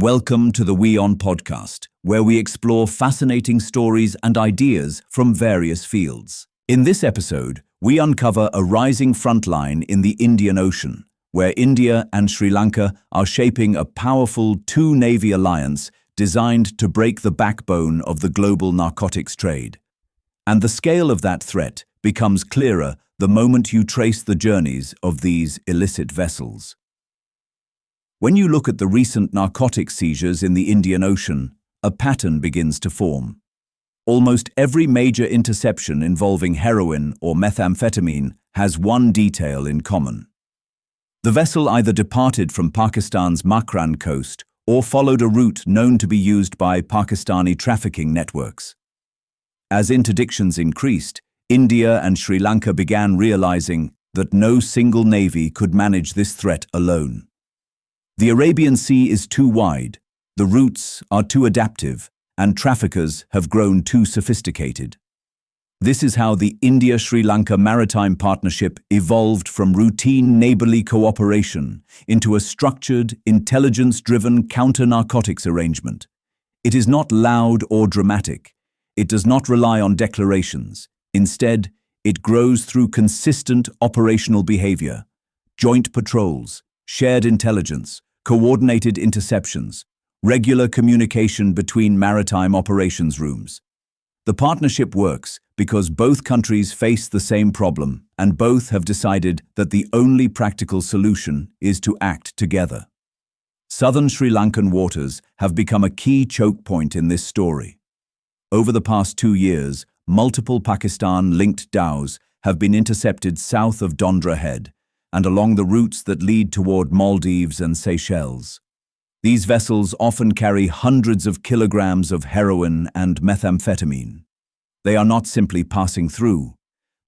Welcome to the WION podcast, where we explore fascinating stories and ideas from various fields. In this episode, we uncover a rising front line in the Indian Ocean, where India and Sri Lanka are shaping a powerful two-navy alliance designed to break the backbone of the global narcotics trade. And the scale of that threat becomes clearer the moment you trace the journeys of these illicit vessels. When you look at the recent narcotics seizures in the Indian Ocean, a pattern begins to form. Almost every major interception involving heroin or methamphetamine has one detail in common. The vessel either departed from Pakistan's Makran coast or followed a route known to be used by Pakistani trafficking networks. As interdictions increased, India and Sri Lanka began realizing that no single navy could manage this threat alone. The Arabian Sea is too wide, the routes are too adaptive, and traffickers have grown too sophisticated. This is how the India-Sri Lanka Maritime Partnership evolved from routine neighborly cooperation into a structured, intelligence-driven counter-narcotics arrangement. It is not loud or dramatic. It does not rely on declarations. Instead, it grows through consistent operational behavior, joint patrols, shared intelligence, coordinated interceptions, regular communication between maritime operations rooms. The partnership works because both countries face the same problem and both have decided that the only practical solution is to act together. Southern Sri Lankan waters have become a key choke point in this story. Over the past 2 years, multiple Pakistan-linked dhows have been intercepted south of Dondra Head and along the routes that lead toward Maldives and Seychelles. These vessels often carry hundreds of kilograms of heroin and methamphetamine. They are not simply passing through.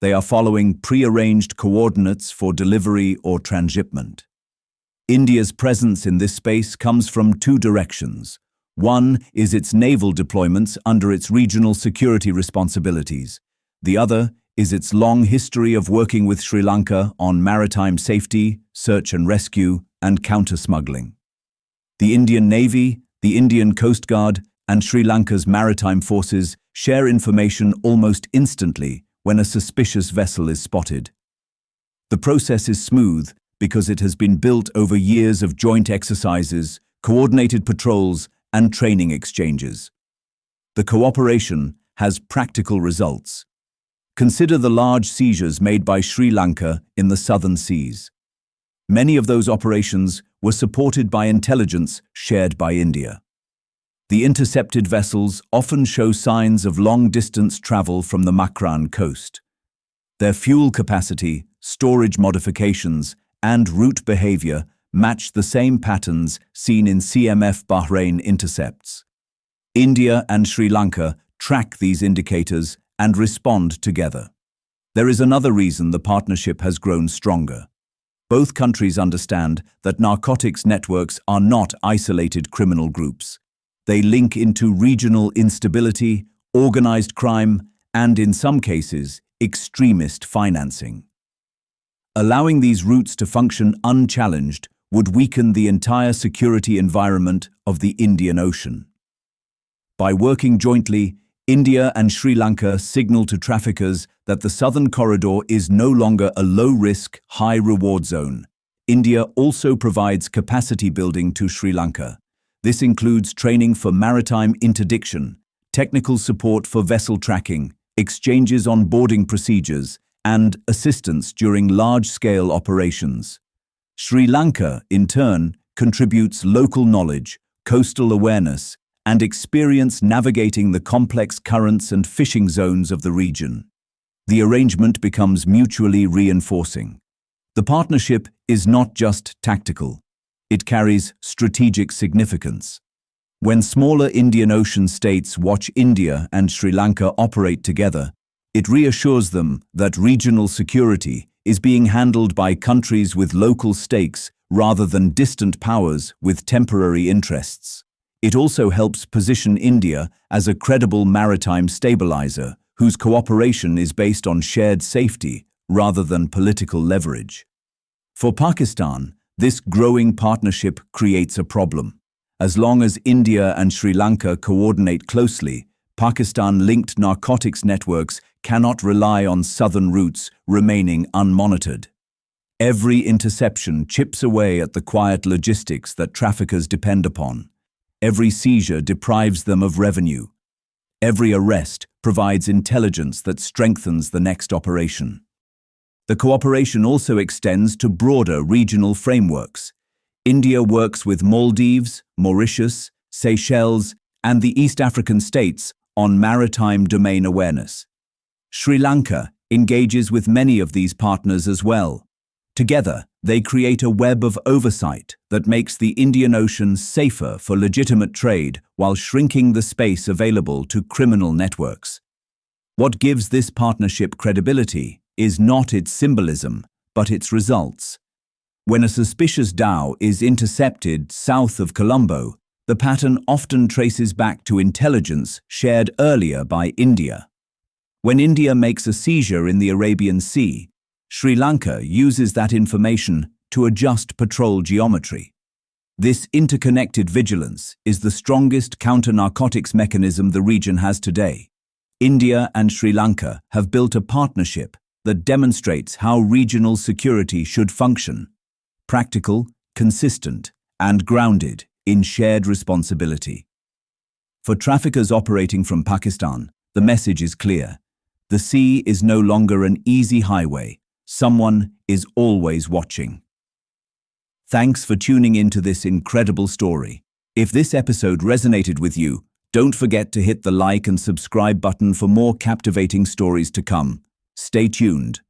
They are following pre-arranged coordinates for delivery or transshipment. India's presence in this space comes from two directions. One is its naval deployments under its regional security responsibilities. The other is its long history of working with Sri Lanka on maritime safety, search and rescue, and counter-smuggling. The Indian Navy, the Indian Coast Guard, and Sri Lanka's maritime forces share information almost instantly when a suspicious vessel is spotted. The process is smooth because it has been built over years of joint exercises, coordinated patrols, and training exchanges. The cooperation has practical results. Consider the large seizures made by Sri Lanka in the southern seas. Many of those operations were supported by intelligence shared by India. The intercepted vessels often show signs of long-distance travel from the Makran coast. Their fuel capacity, storage modifications, and route behavior match the same patterns seen in CMF Bahrain intercepts. India and Sri Lanka track these indicators and respond together. There is another reason the partnership has grown stronger. Both countries understand that narcotics networks are not isolated criminal groups. They link into regional instability, organized crime, and in some cases, extremist financing. Allowing these routes to function unchallenged would weaken the entire security environment of the Indian Ocean. By working jointly, India and Sri Lanka signal to traffickers that the southern corridor is no longer a low-risk, high-reward zone. India also provides capacity building to Sri Lanka. This includes training for maritime interdiction, technical support for vessel tracking, exchanges on boarding procedures, and assistance during large-scale operations. Sri Lanka, in turn, contributes local knowledge, coastal awareness, and experience navigating the complex currents and fishing zones of the region. The arrangement becomes mutually reinforcing. The partnership is not just tactical. It carries strategic significance. When smaller Indian Ocean states watch India and Sri Lanka operate together, it reassures them that regional security is being handled by countries with local stakes rather than distant powers with temporary interests. It also helps position India as a credible maritime stabilizer whose cooperation is based on shared safety rather than political leverage. For Pakistan, this growing partnership creates a problem. As long as India and Sri Lanka coordinate closely, Pakistan-linked narcotics networks cannot rely on southern routes remaining unmonitored. Every interception chips away at the quiet logistics that traffickers depend upon. Every seizure deprives them of revenue. Every arrest provides intelligence that strengthens the next operation. The cooperation also extends to broader regional frameworks. India works with Maldives, Mauritius, Seychelles, and the East African states on maritime domain awareness. Sri Lanka engages with many of these partners as well. Together, they create a web of oversight that makes the Indian Ocean safer for legitimate trade while shrinking the space available to criminal networks. What gives this partnership credibility is not its symbolism, but its results. When a suspicious dhow is intercepted south of Colombo, the pattern often traces back to intelligence shared earlier by India. When India makes a seizure in the Arabian Sea, Sri Lanka uses that information to adjust patrol geometry. This interconnected vigilance is the strongest counter-narcotics mechanism the region has today. India and Sri Lanka have built a partnership that demonstrates how regional security should function: practical, consistent, and grounded in shared responsibility. For traffickers operating from Pakistan, the message is clear. The sea is no longer an easy highway. Someone is always watching. Thanks for tuning into this incredible story. If this episode resonated with you, don't forget to hit the like and subscribe button for more captivating stories to come. Stay tuned.